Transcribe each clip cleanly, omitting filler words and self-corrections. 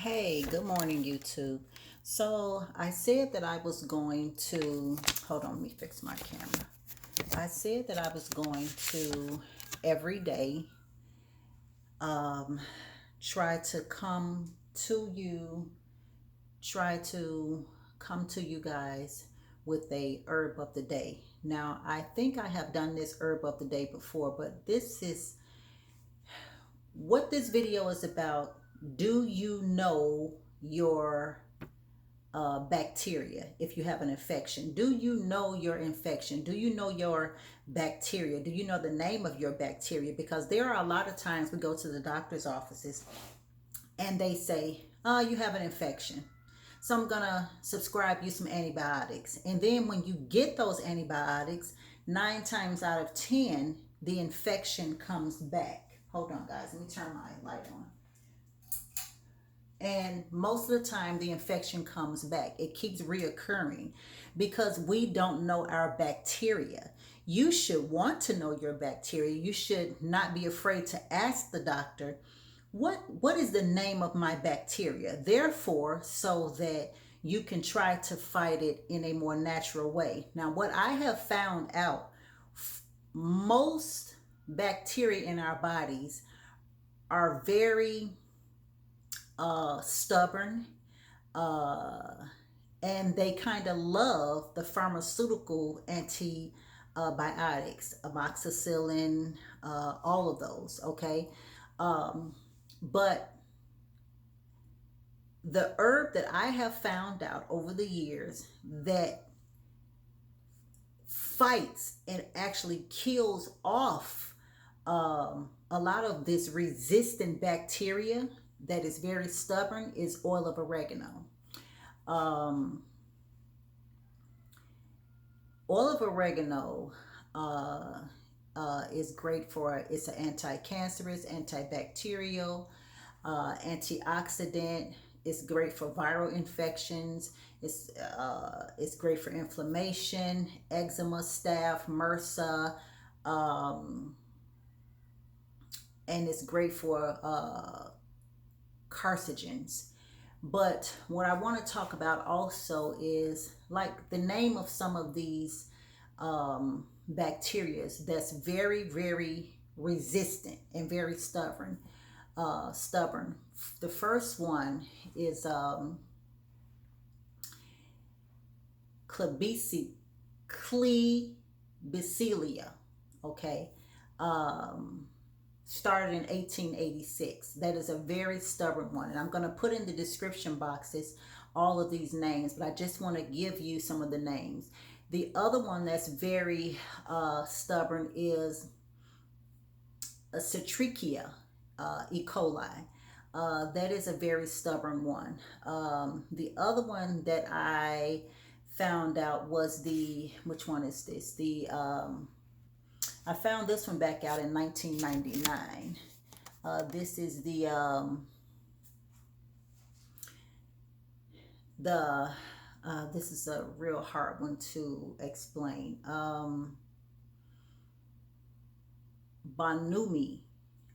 Hey, good morning, YouTube. So I said that I was going to, hold on, let me fix my camera. I said that I was going to every day um, try to come to you, try to come to you guys with a herb of the day. Now, I think I have done this herb of the day before, but this is what this video is about. Do you know your bacteria if you have an infection? Do you know your infection? Do you know your bacteria? Do you know the name of your bacteria? Because there are a lot of times we go to the doctor's offices and they say, oh, you have an infection, so I'm gonna subscribe you some antibiotics. And then when you get those antibiotics, 9 times out of 10, the infection comes back. Hold on, guys, let me turn my light on. And most of the time, the infection comes back. It keeps reoccurring because we don't know our bacteria. You should want to know your bacteria. You should not be afraid to ask the doctor, what is the name of my bacteria? Therefore, so that you can try to fight it in a more natural way. Now, what I have found out, most bacteria in our bodies are very stubborn, and they kind of love the pharmaceutical antibiotics, amoxicillin, all of those, okay? But the herb that I have found out over the years that fights and actually kills off a lot of this resistant bacteria that is very stubborn is oil of oregano. Um, Oil of oregano is great for, it's an anti-cancerous, antibacterial, antioxidant. It's great for viral infections. It's great for inflammation, eczema, staph, MRSA, and it's great for carcinogens. But what I want to talk about also is like the name of some of these bacteria that's very, very resistant and very stubborn. The first one is Klebsiella. Okay. Started in 1886. That is a very stubborn one. And I'm going to put in the description boxes all of these names, but I just want to give you some of the names. The other one that's very stubborn is Escherichia ECOLI. That is a very stubborn one. The other one that I found out was which one is this? I found this one back out in 1999. This is this is a real hard one to explain. BAUMANNII,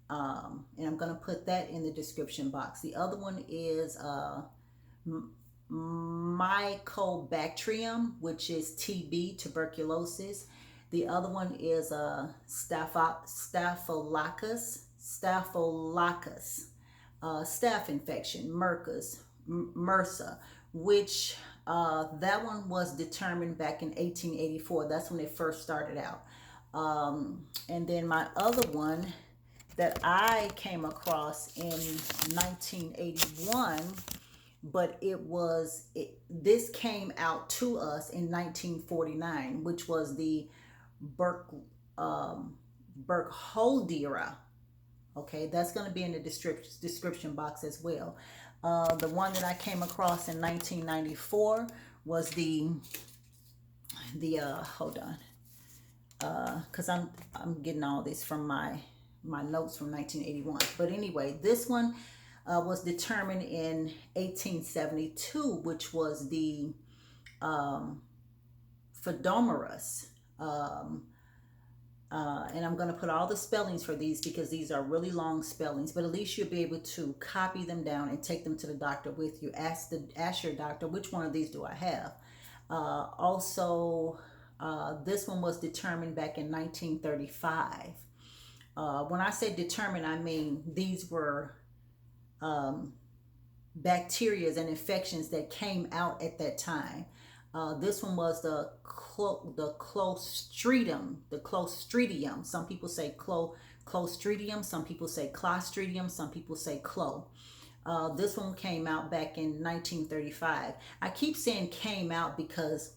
and I'm going to put that in the description box. The other one is MYCOBACTERIUM, which is TB, tuberculosis. The other one is Staphylococcus, staph infection, MRSA, which that one was determined back in 1884. That's when it first started out. And then my other one that I came across in 1981, but this came out to us in 1949, which was the Burkholderia. Okay, that's going to be in the description box as well. The one that I came across in 1994 was the hold on, because I'm getting all this from my notes from 1981. But anyway, this one was determined in 1872, which was the Pseudomoras. And I'm going to put all the spellings for these because these are really long spellings, but at least you'll be able to copy them down and take them to the doctor with you. Ask your doctor, which one of these do I have? This one was determined back in 1935. When I say determined, I mean these were bacteria and infections that came out at that time. This one was the Clostridium, Some people say Clostridium, some people say Clostridium, some people say Clo. This one came out back in 1935. I keep saying came out because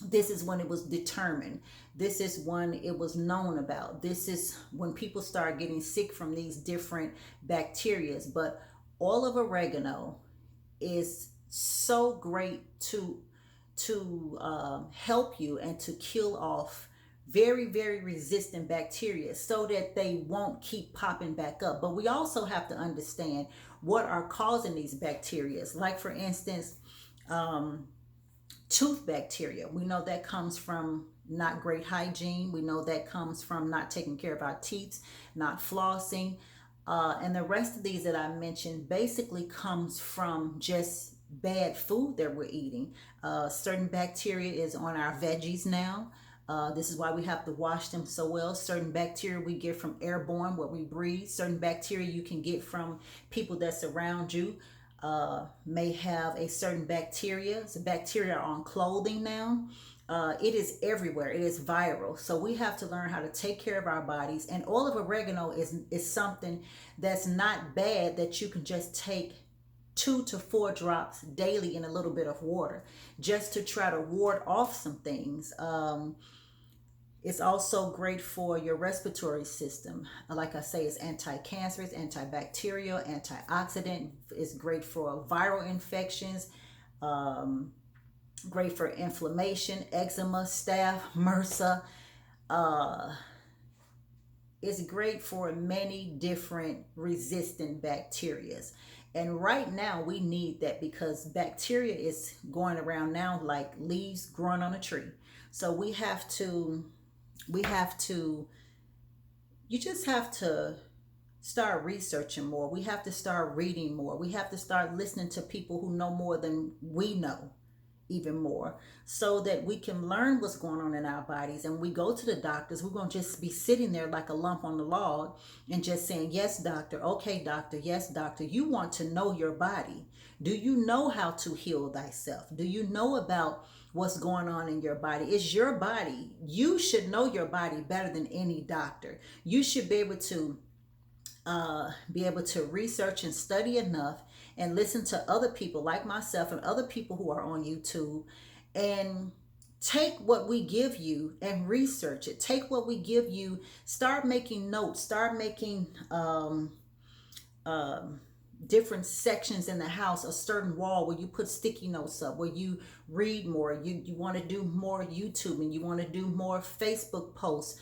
this is when it was determined. This is when it was known about. This is when people start getting sick from these different bacteria. But oil of oregano is so great to help you and to kill off very, very resistant bacteria so that they won't keep popping back up. But we also have to understand what are causing these bacteria. Like for instance, tooth bacteria. We know that comes from not great hygiene. We know that comes from not taking care of our teeth, not flossing. And the rest of these that I mentioned basically comes from just bad food that we're eating. Certain bacteria is on our veggies now. This is why we have to wash them so well. Certain bacteria we get from airborne, what we breathe. Certain bacteria you can get from people that's around you. May have a certain bacteria. So bacteria are on clothing now. It is everywhere. It is viral. So we have to learn how to take care of our bodies. And oil of oregano is something that's not bad that you can just take 2 to 4 drops daily in a little bit of water just to try to ward off some things. It's also great for your respiratory system. Like I say, it's anti-cancerous, antibacterial, antioxidant. It's great for viral infections, great for inflammation, eczema, staph, MRSA. It's great for many different resistant bacteria. And right now we need that because bacteria is going around now like leaves growing on a tree. So you just have to start researching more. We have to start reading more. We have to start listening to people who know more than we know even more so that we can learn what's going on in our bodies. And we go to the doctors, we're going to just be sitting there like a lump on the log and just saying, yes, doctor. Okay, doctor. Yes, doctor. You want to know your body. Do you know how to heal thyself? Do you know about what's going on in your body? It's your body. You should know your body better than any doctor. You should be able to research and study enough and listen to other people like myself and other people who are on YouTube and take what we give you and research it. Take what we give you, start making notes, start making different sections in the house, a certain wall where you put sticky notes up, where you read more. You want to do more YouTube and you want to do more Facebook posts.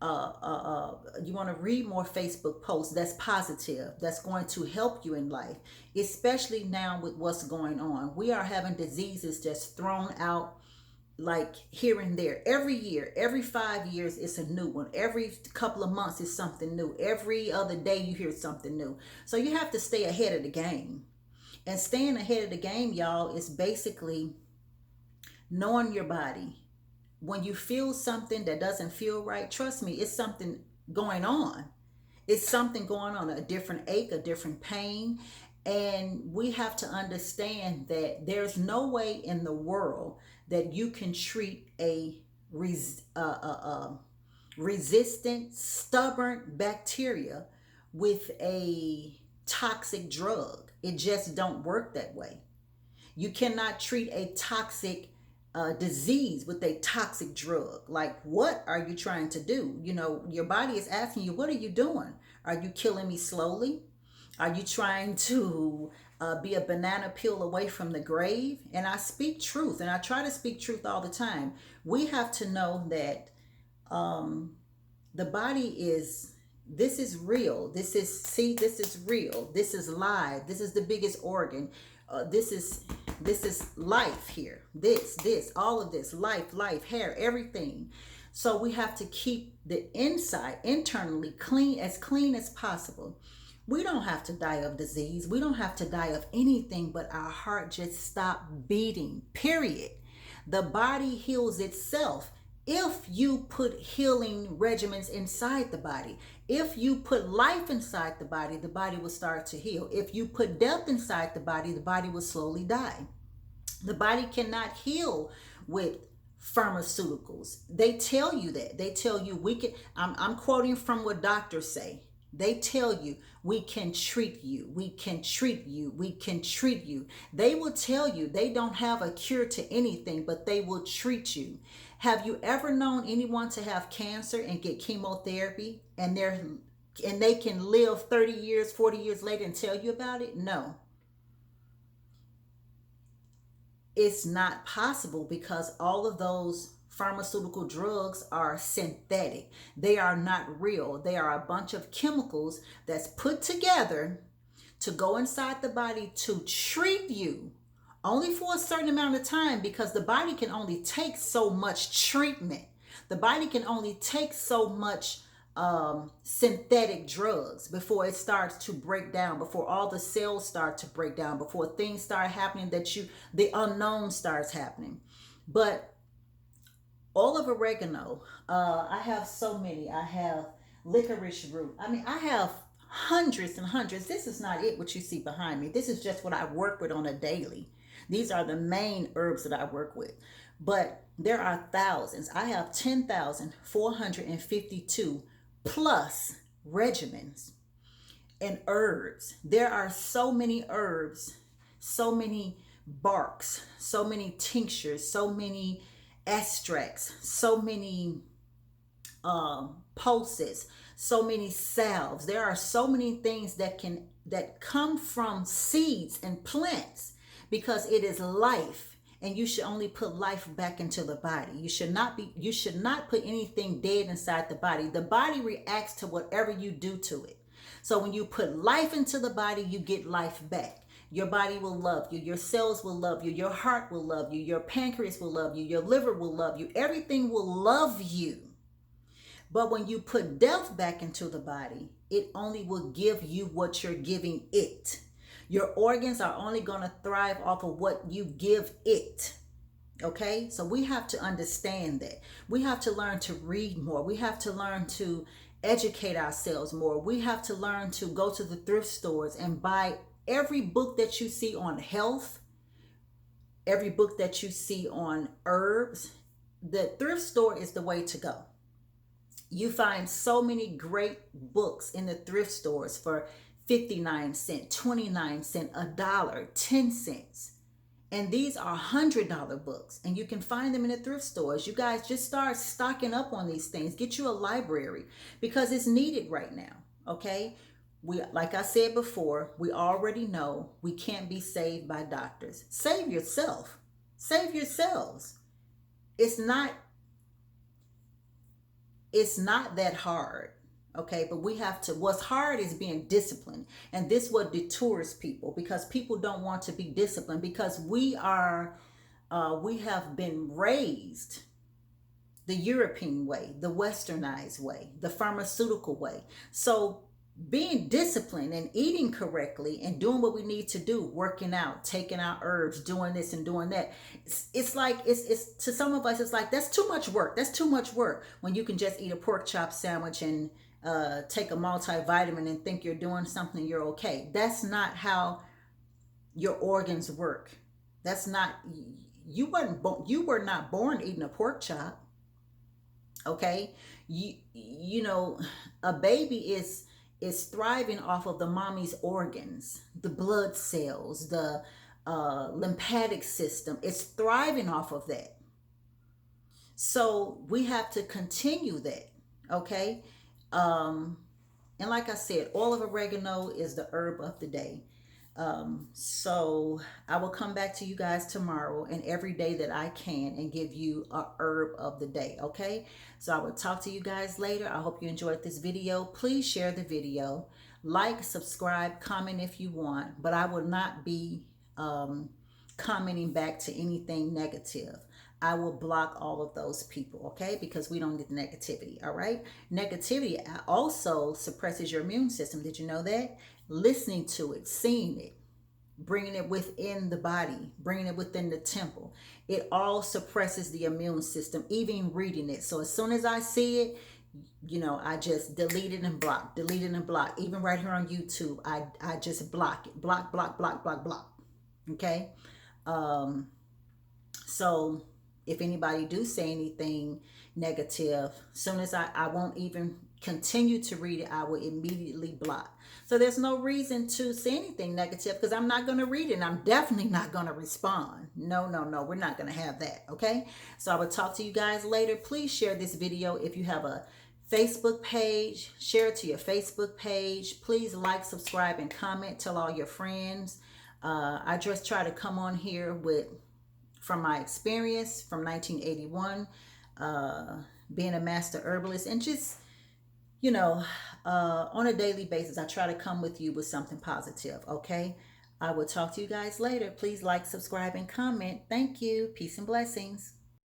You want to read more Facebook posts that's positive, that's going to help you in life, especially now with what's going on. We are having diseases just thrown out like here and there. Every year, every 5 years, it's a new one. Every couple of months is something new. Every other day you hear something new. So you have to stay ahead of the game. And staying ahead of the game, y'all, is basically knowing your body. When you feel something that doesn't feel right, trust me, it's something going on. It's something going on, a different ache, a different pain. And we have to understand that there's no way in the world that you can treat a resistant, stubborn bacteria with a toxic drug. It just don't work that way. You cannot treat a toxic disease with a toxic drug. Like, what are you trying to do? You know, your body is asking you, what are you doing? Are you killing me slowly? Are you trying to be a banana peel away from the grave? And I speak truth, and I try to speak truth all the time. We have to know that the body is, this is real. This is real. This is live. This is the biggest organ. This is life here. This, all of this, life, hair, everything. So we have to keep the inside internally clean as possible. We don't have to die of disease. We don't have to die of anything, but our heart just stop beating, period. The body heals itself if you put healing regimens inside the body. If you put life inside the body will start to heal. If you put death inside the body will slowly die. The body cannot heal with pharmaceuticals. They tell you that. They tell you we can, I'm quoting from what doctors say. They tell you we can treat you, we can treat you, we can treat you. They will tell you they don't have a cure to anything, but they will treat you. Have you ever known anyone to have cancer and get chemotherapy and they can live 30 years, 40 years later and tell you about it? No. It's not possible because all of those pharmaceutical drugs are synthetic. They are not real. They are a bunch of chemicals that's put together to go inside the body to treat you only for a certain amount of time, because the body can only take so much treatment. The body can only take so much synthetic drugs before it starts to break down, before all the cells start to break down, before things start happening the unknown starts happening. But oil of oregano, I have so many. I have licorice root. I mean, I have hundreds and hundreds. This is not it, what you see behind me. This is just what I work with on a daily. These are the main herbs that I work with. But there are thousands. I have 10,452 plus regimens and herbs. There are so many herbs, so many barks, so many tinctures, so many extracts, so many pulses, so many salves. There are so many things that come from seeds and plants, because it is life, and you should only put life back into the body. You should not put anything dead inside the body. The body reacts to whatever you do to it. So when you put life into the body, you get life back. Your body will love you. Your cells will love you. Your heart will love you. Your pancreas will love you. Your liver will love you. Everything will love you. But when you put death back into the body, it only will give you what you're giving it. Your organs are only going to thrive off of what you give it. Okay? So we have to understand that. We have to learn to read more. We have to learn to educate ourselves more. We have to learn to go to the thrift stores and buy every book that you see on health, every book that you see on herbs. The thrift store is the way to go. You find so many great books in the thrift stores for 59 cents, 29 cents, $1, 10 cents. And these are $100 books, and you can find them in the thrift stores. You guys just start stocking up on these things. Get you a library, because it's needed right now. Okay? Like I said before, we already know we can't be saved by doctors. Save yourself. Save yourselves. It's not that hard. Okay, but we have to, what's hard is being disciplined. And this what detours people, because people don't want to be disciplined, because we have been raised the European way, the westernized way, the pharmaceutical way. So being disciplined and eating correctly and doing what we need to do, working out, taking our herbs, doing this and doing that, it's like it's to some of us, it's like, that's too much work. That's too much work, when you can just eat a pork chop sandwich and take a multivitamin and think you're doing something, you're okay. That's not how your organs work. That's not, you were not born eating a pork chop. Okay? You know, a baby is thriving off of the mommy's organs, the blood cells, the lymphatic system. It's thriving off of that. So we have to continue that. Okay? And like I said, oil of oregano is the herb of the day. So I will come back to you guys tomorrow and every day that I can and give you a herb of the day. Okay. So I will talk to you guys later. I hope you enjoyed this video. Please share the video, like, subscribe, comment if you want, but I will not be, commenting back to anything negative. I will block all of those people, okay? Because we don't need negativity, all right? Negativity also suppresses your immune system. Did you know that? Listening to it, seeing it, bringing it within the body, bringing it within the temple. It all suppresses the immune system, even reading it. So as soon as I see it, I just delete it and block, delete it and block. Even right here on YouTube, I just block it, block, block, block, block, block. Okay. So if anybody do say anything negative, soon as I won't even continue to read it, I will immediately block. So there's no reason to say anything negative because I'm not going to read it and I'm definitely not going to respond. No, no, no, we're not going to have that. Okay. So I will talk to you guys later. Please share this video. If you have a Facebook page, share it to your Facebook page. Please like, subscribe, and comment. Tell all your friends. I just try to come on here from my experience from 1981, being a master herbalist, and just, on a daily basis, I try to come with you with something positive, okay? I will talk to you guys later. Please like, subscribe, and comment. Thank you. Peace and blessings.